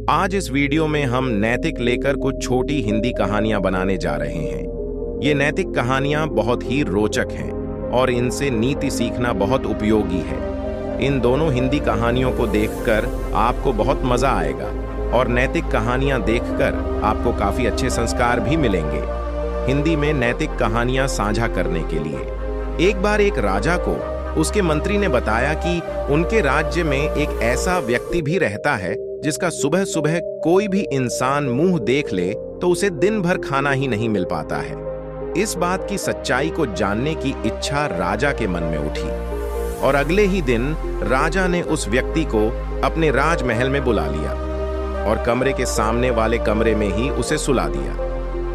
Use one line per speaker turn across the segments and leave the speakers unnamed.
आज इस वीडियो में हम नैतिक लेकर कुछ छोटी हिंदी कहानियां बनाने जा रहे हैं। ये नैतिक कहानियां बहुत ही रोचक हैं और इनसे नीति सीखना बहुत उपयोगी है। इन दोनों हिंदी कहानियों को देखकर आपको बहुत मजा आएगा और नैतिक कहानियां देखकर आपको काफी अच्छे संस्कार भी मिलेंगे। हिंदी में नैतिक कहानियां साझा करने के लिए एक बार एक राजा को उसके मंत्री ने बताया कि उनके राज्य में एक ऐसा व्यक्ति भी रहता है जिसका सुबह सुबह कोई भी इंसान मुंह देख ले तो उसे दिन भर खाना ही नहीं मिल पाता है। इस बात की सच्चाई को जानने की इच्छा राजा के मन में उठी और अगले ही दिन राजा ने उस व्यक्ति को अपने राजमहल में बुला लिया और कमरे के सामने वाले कमरे में ही उसे सुला दिया।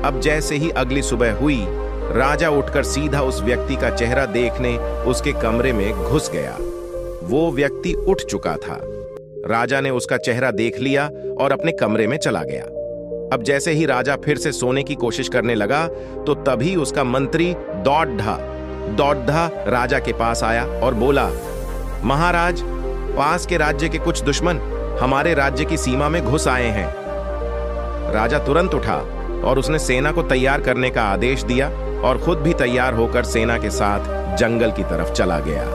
अब जैसे ही अगली सुबह हुई, राजा उठकर सीधा उस व्यक्ति का चेहरा देखने उसके कमरे में घुस गया। वो व्यक्ति उठ चुका था। राजा ने उसका चेहरा देख लिया और अपने कमरे में चला गया। अब जैसे ही राजा फिर से सोने की कोशिश करने लगा तो तभी उसका मंत्री दौड़ा राजा के पास आया और बोला, महाराज, पास के राज्य के कुछ दुश्मन हमारे राज्य की सीमा में घुस आए हैं। राजा तुरंत उठा और उसने सेना को तैयार करने का आदेश दिया और खुद भी तैयार होकर सेना के साथ जंगल की तरफ चला गया।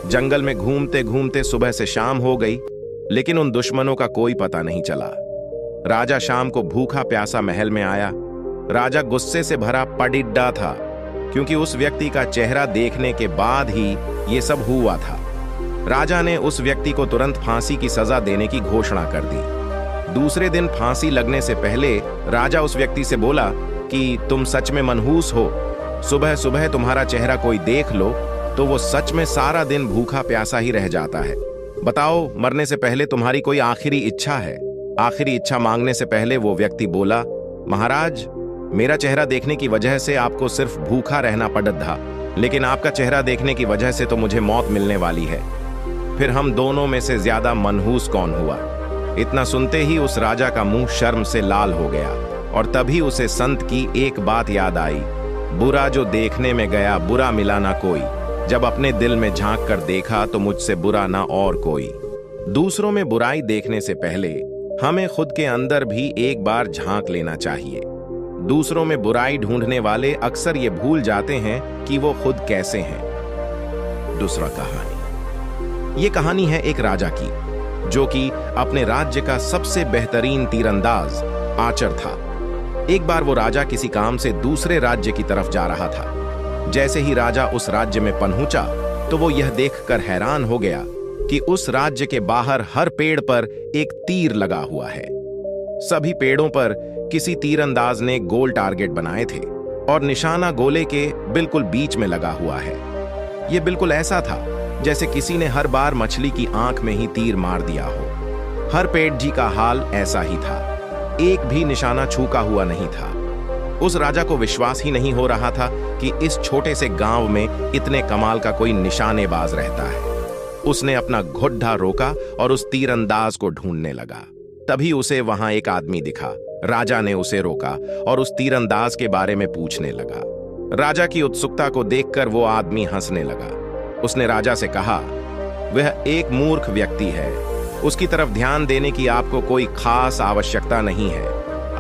जंगल में घूमते घूमते सुबह से शाम हो गई, लेकिन उन दुश्मनों का कोई पता नहीं चला। राजा शाम को भूखा प्यासा महल में आया। राजा गुस्से से भरा पडिड्डा था, क्योंकि उस व्यक्ति का चेहरा देखने के बाद ही ये सब हुआ था। राजा ने उस व्यक्ति को तुरंत फांसी की सजा देने की घोषणा कर दी। दूसरे दिन फांसी लगने से पहले राजा उस व्यक्ति से बोला कि तुम सच में मनहूस हो। सुबह सुबह तुम्हारा चेहरा कोई देख लो तो वो सच में सारा दिन भूखा प्यासा ही रह जाता है। बताओ, मरने से पहले तुम्हारी कोई आखिरी इच्छा है? आखिरी इच्छा मांगने से पहले वो व्यक्ति बोला, महाराज, मेरा चेहरा देखने की वजह से आपको सिर्फ भूखा रहना पड़ता था, लेकिन आपका चेहरा देखने की वजह से तो मुझे मौत मिलने वाली है। फिर हम दोनों में से ज्यादा मनहूस कौन हुआ? इतना सुनते ही उस राजा का मुंह शर्म से लाल हो गया और तभी उसे संत की एक बात याद आई, बुरा जो देखने में गया बुरा मिला ना कोई, जब अपने दिल में झांक कर देखा तो मुझसे बुरा ना और कोई। दूसरों में बुराई देखने से पहले हमें खुद के अंदर भी एक बार झांक लेना चाहिए। दूसरों में बुराई ढूंढने वाले अक्सर ये भूल जाते हैं कि वो खुद कैसे हैं। दूसरा कहानी। ये कहानी है एक राजा की, जो कि अपने राज्य का सबसे बेहतरीन तीरंदाज आर्चर था। एक बार वो राजा किसी काम से दूसरे राज्य की तरफ जा रहा था। जैसे ही राजा उस राज्य में पहुंचा तो वो यह देखकर हैरान हो गया कि उस राज्य के बाहर हर पेड़ पर एक तीर लगा हुआ है। सभी पेड़ों पर किसी तीरंदाज ने गोल टारगेट बनाए थे और निशाना गोले के बिल्कुल बीच में लगा हुआ है। यह बिल्कुल ऐसा था जैसे किसी ने हर बार मछली की आंख में ही तीर मार दिया हो। हर पेड़ जी का हाल ऐसा ही था, एक भी निशाना छूका हुआ नहीं था। उस राजा को विश्वास ही नहीं हो रहा था कि इस छोटे से गांव में इतने कमाल का कोई निशानेबाज रहता है। उसने अपना घुड्डा रोका और उस तीरंदाज को ढूंढने लगा। तभी उसे वहां एक आदमी दिखा। राजा ने उसे रोका और उस तीरंदाज के बारे में पूछने लगा। राजा की उत्सुकता को देखकर वो आदमी हंसने लगा। उसने राजा से कहा, वह एक मूर्ख व्यक्ति है, उसकी तरफ ध्यान देने की आपको कोई खास आवश्यकता नहीं है।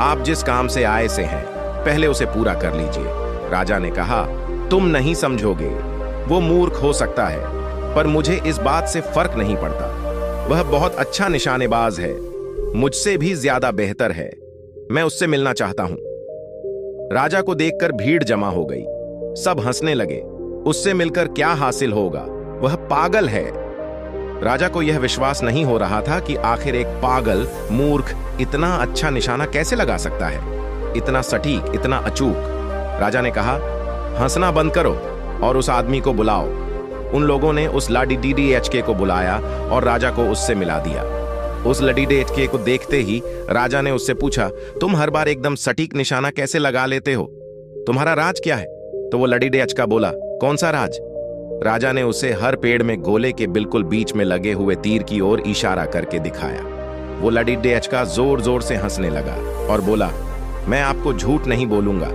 आप जिस काम से आए से हैं, पहले उसे पूरा कर लीजिए। राजा ने कहा, तुम नहीं समझोगे, वो मूर्ख हो सकता है, पर मुझे इस बात से फर्क नहीं पड़ता। वह बहुत अच्छा निशानेबाज है, मुझसे भी ज्यादा बेहतर है। मैं उससे मिलना चाहता हूं। राजा को देखकर भीड़ जमा हो गई। सब हंसने लगे। उससे मिलकर क्या हासिल होगा? वह पागल है। राजा को यह विश्वास नहीं हो रहा था कि आखिर एक पागल मूर्ख इतना अच्छा निशाना कैसे लगा सकता है, इतना सटीक, इतना अचूक। राजा ने कहा, हंसना बंद करो और उस आदमी को बुलाओ। उन लोगों ने उस लडीडेचके को बुलाया और राजा को उससे मिला दिया। उस लडीडेचके को देखते ही राजा ने उससे पूछा, तुम हर बार एकदम सटीक निशाना कैसे लगा लेते हो? तुम्हारा राज क्या है? तो वो लडीडेचका बोला, कौन सा राज? राजा ने उसे हर पेड़ में गोले के बिल्कुल बीच में लगे हुए तीर की ओर इशारा करके दिखाया। वो लडीडेचका जोर जोर से हंसने लगा और बोला, मैं आपको झूठ नहीं बोलूंगा,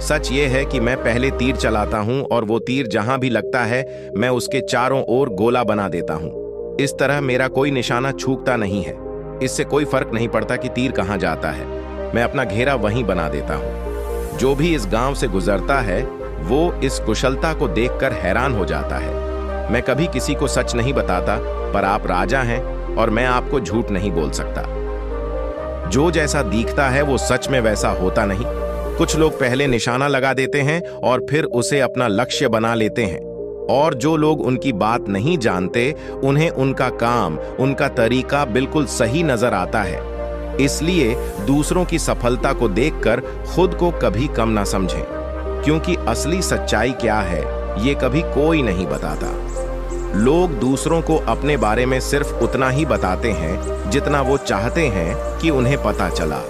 सच ये है कि मैं पहले तीर चलाता हूं और वो तीर जहां भी लगता है मैं उसके चारों ओर गोला बना देता हूं। इस तरह मेरा कोई निशाना चूकता नहीं है। इससे कोई फर्क नहीं पड़ता कि तीर कहाँ जाता है, मैं अपना घेरा वहीं बना देता हूँ। जो भी इस गांव से गुजरता है वो इस कुशलता को देखकर हैरान हो जाता है। मैं कभी किसी को सच नहीं बताता, पर आप राजा हैं और मैं आपको झूठ नहीं बोल सकता। जो जैसा दिखता है वो सच में वैसा होता नहीं। कुछ लोग पहले निशाना लगा देते हैं और फिर उसे अपना लक्ष्य बना लेते हैं, और जो लोग उनकी बात नहीं जानते उन्हें उनका काम, उनका तरीका बिल्कुल सही नजर आता है। इसलिए दूसरों की सफलता को देखकर खुद को कभी कम ना समझें, क्योंकि असली सच्चाई क्या है ये कभी कोई नहीं बताता। लोग दूसरों को अपने बारे में सिर्फ उतना ही बताते हैं जितना वो चाहते हैं कि उन्हें पता चला।